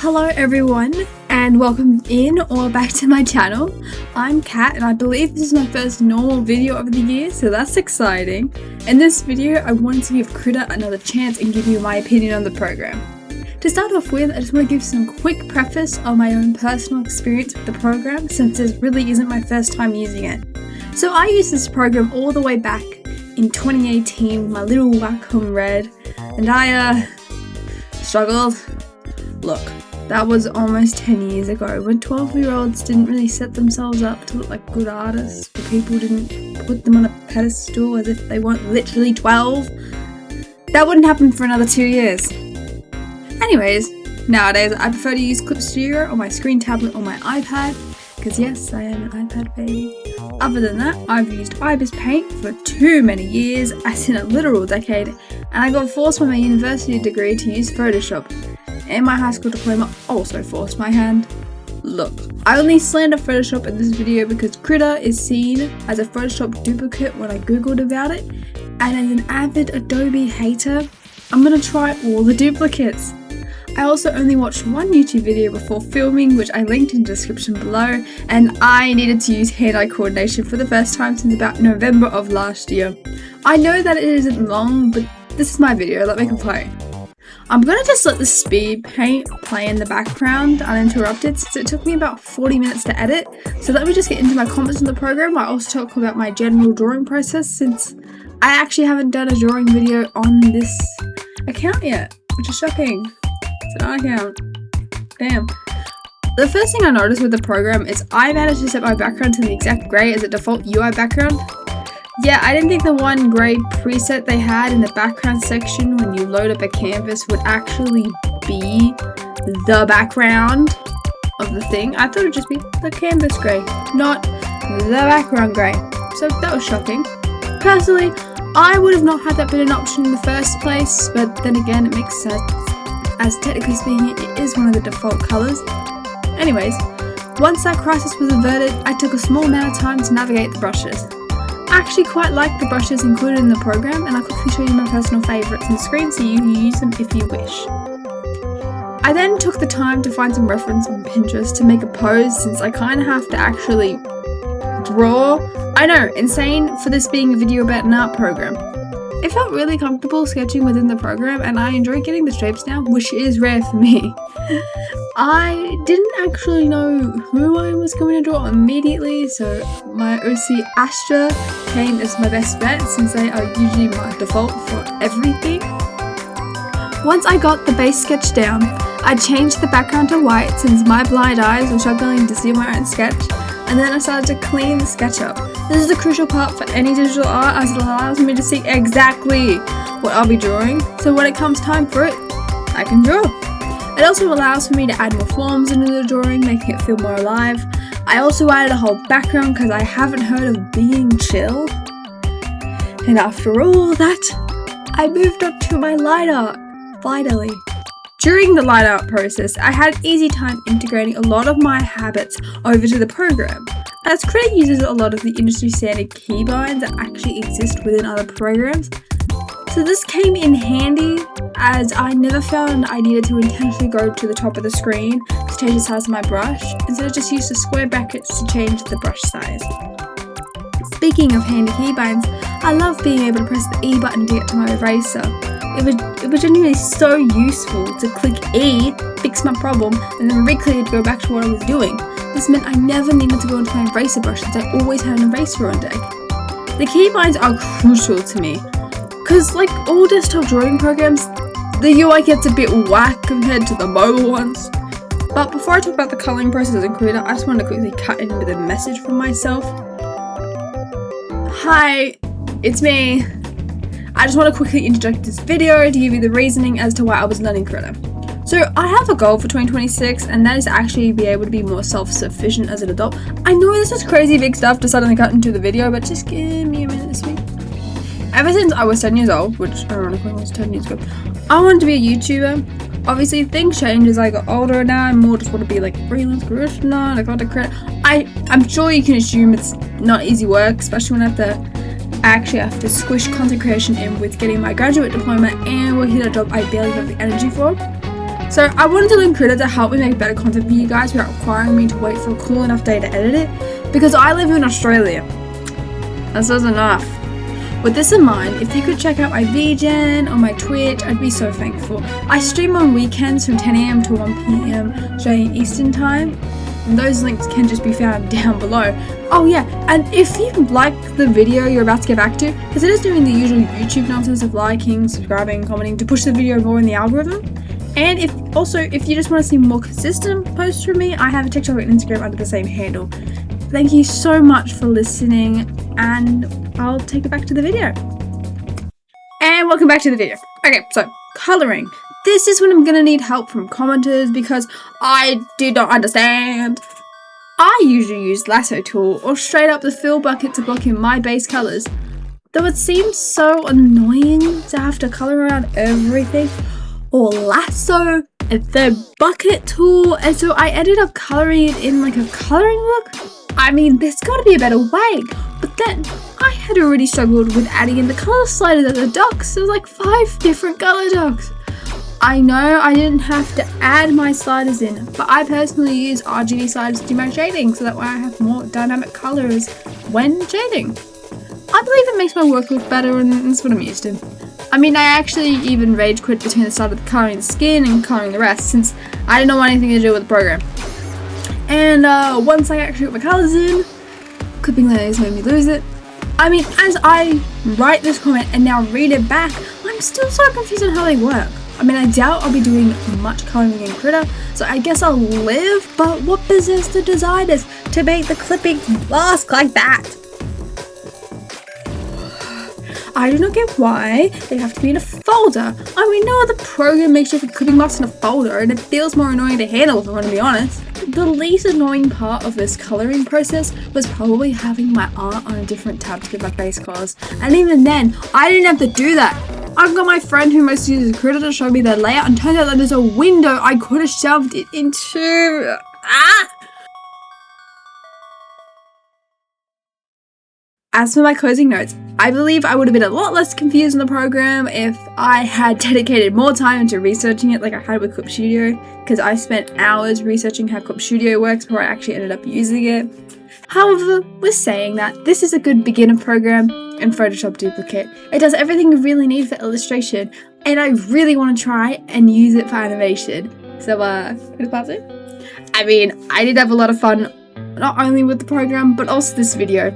Hello everyone and welcome in or back to my channel. I'm Kat and I believe this is my first normal video of the year, so that's exciting. In this video I wanted to give Krita another chance and give you my opinion on the program. To start off with, I just want to give some quick preface on my own personal experience with the program, since this really isn't my first time using it. So I used this program all the way back in 2018 with my little Wacom Red, and I struggled. Look, that was almost 10 years ago, when 12-year-olds didn't really set themselves up to look like good artists, but people didn't put them on a pedestal as if they weren't literally 12. That wouldn't happen for another 2 years. Anyways, nowadays I prefer to use Clip Studio on my screen tablet or my iPad, because yes, I am an iPad baby. Other than that, I've used Ibis Paint for too many years, as in a literal decade, and I got forced by my university degree to use Photoshop. And my high school diploma also forced my hand. Look, I only slander Photoshop in this video because Krita is seen as a Photoshop duplicate when I googled about it, and as an avid Adobe hater, I'm gonna try all the duplicates. I also only watched one YouTube video before filming, which I linked in the description below, and I needed to use hand-eye coordination for the first time since about November of last year. I know that it isn't long, but this is my video, let me complain. I'm gonna just let the speed paint play in the background uninterrupted, since it took me about 40 minutes to edit. So let me just get into my comments on the program. I also talk about my general drawing process, since I actually haven't done a drawing video on this account yet, which is shocking. It's an art account. Damn. The first thing I noticed with the program is I managed to set my background to the exact grey as a default UI background. Yeah, I didn't think the one grey preset they had in the background section when you load up a canvas would actually be the background of the thing. I thought it would just be the canvas grey, not the background grey. So that was shocking. Personally, I would have not had that been an option in the first place, but then again it makes sense, as technically speaking it is one of the default colours. Anyways, once that crisis was averted, I took a small amount of time to navigate the brushes. I actually quite like the brushes included in the program, and I'll quickly show you my personal favourites on the screen so you can use them if you wish. I then took the time to find some reference on Pinterest to make a pose, since I kind of have to actually draw. I know, insane for this being a video about an art program. It felt really comfortable sketching within the program, and I enjoy getting the shapes down, which is rare for me. I didn't actually know who I was going to draw immediately, so my OC Astra came as my best bet, since they are usually my default for everything. Once I got the base sketch down, I changed the background to white since my blind eyes were struggling to see my own sketch, and then I started to clean the sketch up. This is the crucial part for any digital art, as it allows me to see exactly what I'll be drawing, so when it comes time for it, I can draw. It also allows for me to add more forms into the drawing, making it feel more alive. I also added a whole background because I haven't heard of being chill. And after all that, I moved on to my line art, finally. During the line art process, I had an easy time integrating a lot of my habits over to the program, as Krita uses a lot of the industry standard keybinds that actually exist within other programs. So this came in handy, as I never found I needed to intentionally go to the top of the screen to change the size of my brush. Instead I just used the square brackets to change the brush size. Speaking of handy keybinds, I love being able to press the E button to get to my eraser. It was genuinely so useful to click E, fix my problem, and then re-click to go back to what I was doing. This meant I never needed to go into my eraser brush, since I always had an eraser on deck. The keybinds are crucial to me, because like all desktop drawing programs, the UI gets a bit whack compared to the mobile ones. But before I talk about the colouring process in Krita, I just want to quickly cut in with a message from myself. Hi, it's me. I just want to quickly introduce this video to give you the reasoning as to why I was learning Krita. So I have a goal for 2026, and that is to actually be able to be more self-sufficient as an adult. I know this is crazy big stuff to suddenly cut into the video, but just give me a minute this week. Ever since I was 10 years old, which ironically was 10 years ago, I wanted to be a YouTuber. Obviously things change as I got older. Now I more just want to be like freelance creator, like content creator. I'm sure you can assume it's not easy work, especially when I actually have to squish content creation in with getting my graduate diploma and working at a job I barely have the energy for. So I wanted to learn Krita to help me make better content for you guys without requiring me to wait for a cool enough day to edit it, because I live in Australia. That says enough. With this in mind, if you could check out my VGen or my Twitch, I'd be so thankful. I stream on weekends from 10 AM to 1 PM Australian Eastern Time, and those links can just be found down below. Oh yeah, and if you like the video you're about to get back to, consider doing the usual YouTube nonsense of liking, subscribing, commenting to push the video more in the algorithm. And if you just want to see more consistent posts from me, I have a TikTok and Instagram under the same handle. Thank you so much for listening, and I'll take it back to the video. And welcome back to the video. Okay, so colouring. This is when I'm going to need help from commenters because I did not understand. I usually use lasso tool or straight up the fill bucket to block in my base colours, though it seems so annoying to have to colour around everything, or lasso and then bucket tool, and so I ended up colouring it in like a colouring book. I mean, there's got to be a better way, but then I had already struggled with adding in the colour sliders of the docs. There was like 5 different colour docs. I know I didn't have to add my sliders in, but I personally use RGB sliders to do my shading, so that way I have more dynamic colours when shading. I believe it makes my work look better, and that's what I'm used to. I mean, I actually even rage quit between the start of colouring the skin and colouring the rest, since I didn't want anything to do with the program. And once I actually got my colours in, clipping layers made me lose it. I mean, as I write this comment and now read it back, I'm still so confused on how they work. I mean, I doubt I'll be doing much colouring in Krita, so I guess I'll live, but what possessed the designers to make the clipping mask like that? I do not get why they have to be in a folder. I mean, no other program makes you for clipping masks in a folder, and it feels more annoying to handle if I want to be honest. The least annoying part of this colouring process was probably having my art on a different tab to get my base colours, and even then, I didn't have to do that. I've got my friend who mostly uses Krita to show me their layout, and turns out that there's a window I could have shoved it into. As for my closing notes, I believe I would have been a lot less confused in the program if I had dedicated more time into researching it like I had with Clip Studio, because I spent hours researching how Clip Studio works before I actually ended up using it. However, with saying that, this is a good beginner program in Photoshop Duplicate. It does everything you really need for illustration, and I really want to try and use it for animation. So, can I pass it? I mean, I did have a lot of fun, not only with the program, but also this video.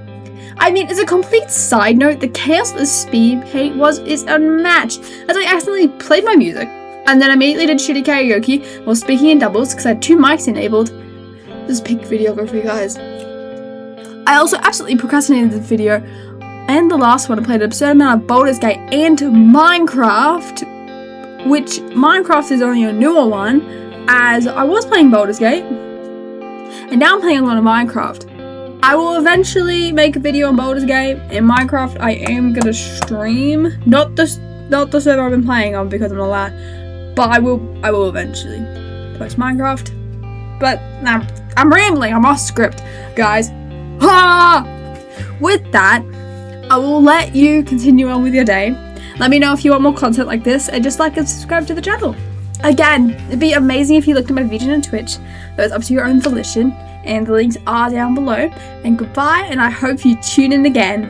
I mean, as a complete side note, the chaos the speed paint is unmatched, as I accidentally played my music, and then immediately did shitty karaoke while speaking in doubles because I had 2 mics enabled. This is peak videography, guys. I also absolutely procrastinated the video, and the last one I played an absurd amount of Baldur's Gate and Minecraft, which Minecraft is only a newer one, as I was playing Baldur's Gate, and now I'm playing a lot of Minecraft. I will eventually make a video on Baldur's Gate. In Minecraft, I am gonna stream, not the server I've been playing on because I'm not allowed, but I will eventually post Minecraft. But I'm rambling. I'm off script, guys. With that, I will let you continue on with your day. Let me know if you want more content like this, and just like and subscribe to the channel. Again, it'd be amazing if you looked at my video on Twitch. That's up to your own volition, and the links are down below. And goodbye, and I hope you tune in again.